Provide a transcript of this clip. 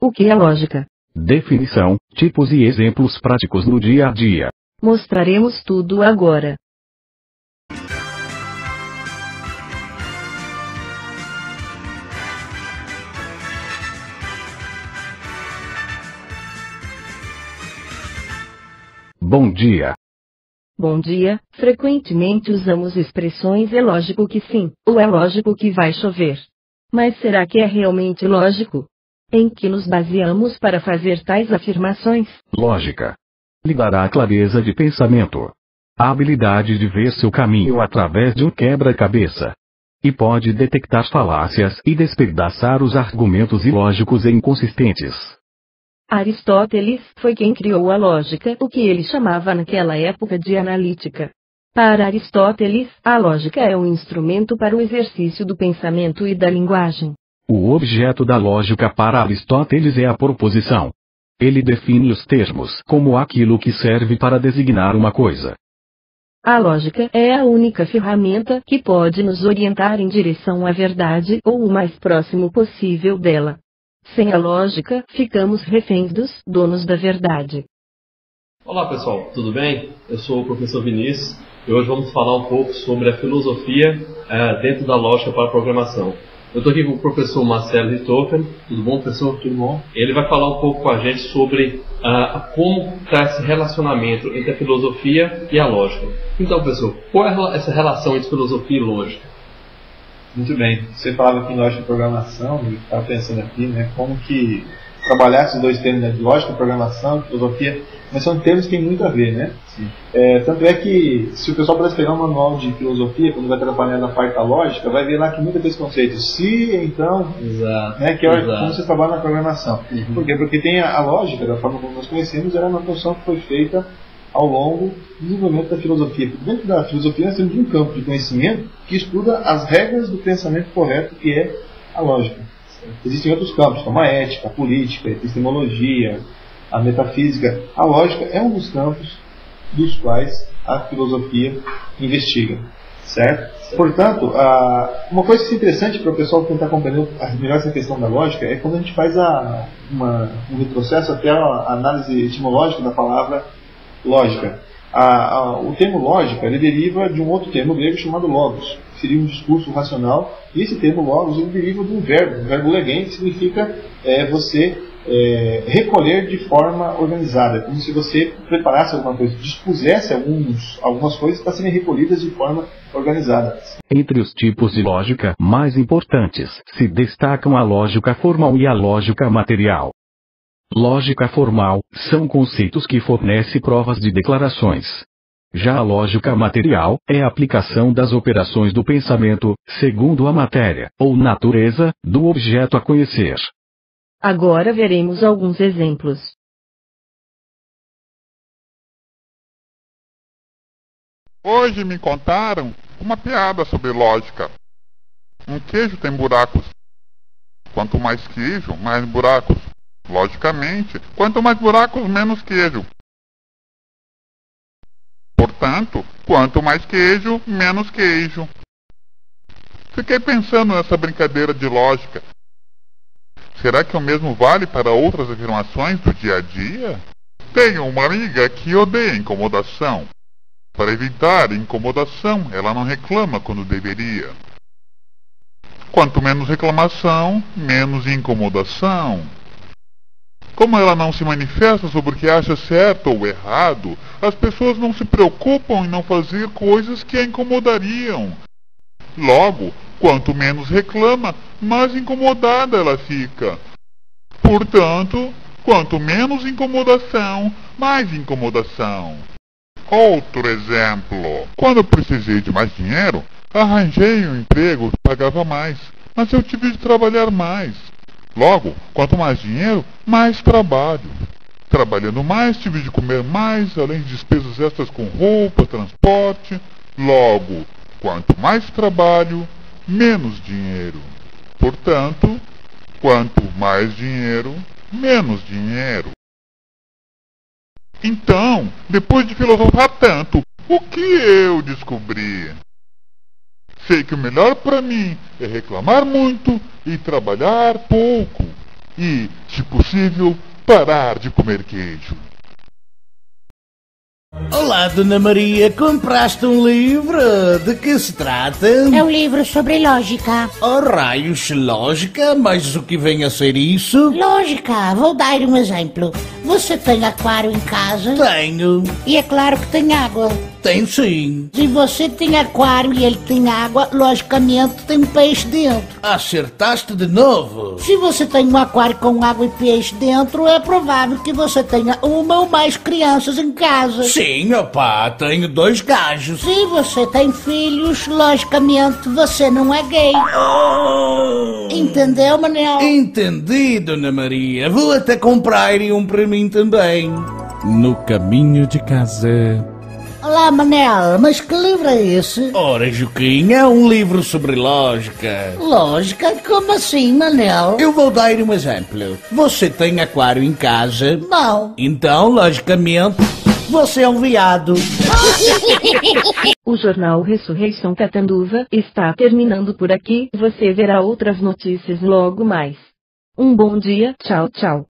O que é lógica? Definição, tipos e exemplos práticos no dia a dia. Mostraremos tudo agora. Bom dia. Bom dia. Frequentemente usamos expressões "é lógico que sim", ou "é lógico que vai chover". Mas será que é realmente lógico? Em que nos baseamos para fazer tais afirmações? Lógica lhe dará a clareza de pensamento, a habilidade de ver seu caminho através de um quebra-cabeça. E pode detectar falácias e despedaçar os argumentos ilógicos e inconsistentes. Aristóteles foi quem criou a lógica, o que ele chamava naquela época de analítica. Para Aristóteles, a lógica é um instrumento para o exercício do pensamento e da linguagem. O objeto da lógica para Aristóteles é a proposição. Ele define os termos como aquilo que serve para designar uma coisa. A lógica é a única ferramenta que pode nos orientar em direção à verdade ou o mais próximo possível dela. Sem a lógica, ficamos reféns dos donos da verdade. Olá pessoal, tudo bem? Eu sou o professor Vinícius e hoje vamos falar um pouco sobre a filosofia dentro da lógica para a programação. Eu estou aqui com o professor Marcelo Richthofen. Tudo bom, professor? Tudo bom? Ele vai falar um pouco com a gente sobre como está esse relacionamento entre a filosofia e a lógica. Então, professor, qual é essa relação entre filosofia e lógica? Muito bem. Você falava aqui em lógica e programação, eu estava pensando aqui, né, como que trabalhar esses dois termos, né, de lógica e programação, filosofia, mas são termos que têm muito a ver, né? Sim. Tanto é que, se o pessoal pudesse pegar um manual de filosofia, quando vai trabalhar na parte da lógica, vai ver lá que muitos desses conceitos, se, então, exato, né, que é como você trabalha na programação. Uhum. Por quê? Porque tem a lógica, da forma como nós conhecemos, era uma função que foi feita ao longo do desenvolvimento da filosofia. Porque dentro da filosofia nós temos um campo de conhecimento que estuda as regras do pensamento correto, que é a lógica. Existem outros campos, como a ética, a política, a epistemologia, a metafísica. A lógica é um dos campos dos quais a filosofia investiga. Certo? Portanto, uma coisa que é interessante para o pessoal tentar compreender melhor essa questão da lógica é quando a gente faz um retrocesso até a análise etimológica da palavra lógica. O termo lógica ele deriva de um outro termo grego chamado logos, que seria um discurso racional, e esse termo logos ele deriva de um verbo legen, que significa você recolher de forma organizada, como se você preparasse alguma coisa, dispusesse algumas coisas para serem recolhidas de forma organizada. Entre os tipos de lógica mais importantes se destacam a lógica formal e a lógica material. Lógica formal são conceitos que fornecem provas de declarações. Já a lógica material é a aplicação das operações do pensamento, segundo a matéria, ou natureza, do objeto a conhecer. Agora veremos alguns exemplos. Hoje me contaram uma piada sobre lógica. Um queijo tem buracos. Quanto mais queijo, mais buracos. Logicamente, quanto mais buracos, menos queijo. Portanto, quanto mais queijo, menos queijo. Fiquei pensando nessa brincadeira de lógica. Será que o mesmo vale para outras afirmações do dia a dia? Tenho uma amiga que odeia incomodação. Para evitar incomodação, ela não reclama quando deveria. Quanto menos reclamação, menos incomodação. Como ela não se manifesta sobre o que acha certo ou errado, as pessoas não se preocupam em não fazer coisas que a incomodariam. Logo, quanto menos reclama, mais incomodada ela fica. Portanto, quanto menos incomodação, mais incomodação. Outro exemplo. Quando eu precisei de mais dinheiro, arranjei um emprego que pagava mais, mas eu tive de trabalhar mais. Logo, quanto mais dinheiro, mais trabalho. Trabalhando mais, tive de comer mais, além de despesas extras com roupa, transporte. Logo, quanto mais trabalho, menos dinheiro. Portanto, quanto mais dinheiro, menos dinheiro. Então, depois de filosofar tanto, o que eu descobri? Sei que o melhor para mim é reclamar muito e trabalhar pouco. E, se possível, parar de comer queijo. Olá, Dona Maria, compraste um livro? De que se trata? É um livro sobre lógica. Oh, raios, lógica? Mas o que vem a ser isso? Lógica, vou dar um exemplo. Você tem aquário em casa? Tenho. E é claro que tem água. Tem sim. Se você tem aquário e ele tem água, logicamente tem um peixe dentro. Acertaste de novo. Se você tem um aquário com água e peixe dentro, é provável que você tenha uma ou mais crianças em casa. Sim, opá, tenho 2 gajos. Se você tem filhos, logicamente você não é gay. Entendeu, Manel? Entendi, Dona Maria. Vou até comprar um para mim também. No caminho de casa. Olá, Manel, mas que livro é esse? Ora, Juquinha, é um livro sobre lógica. Lógica? Como assim, Manel? Eu vou dar um exemplo. Você tem aquário em casa? Não. Então, logicamente, você é um viado. O jornal Ressurreição Catanduva está terminando por aqui. Você verá outras notícias logo mais. Um bom dia, tchau, tchau.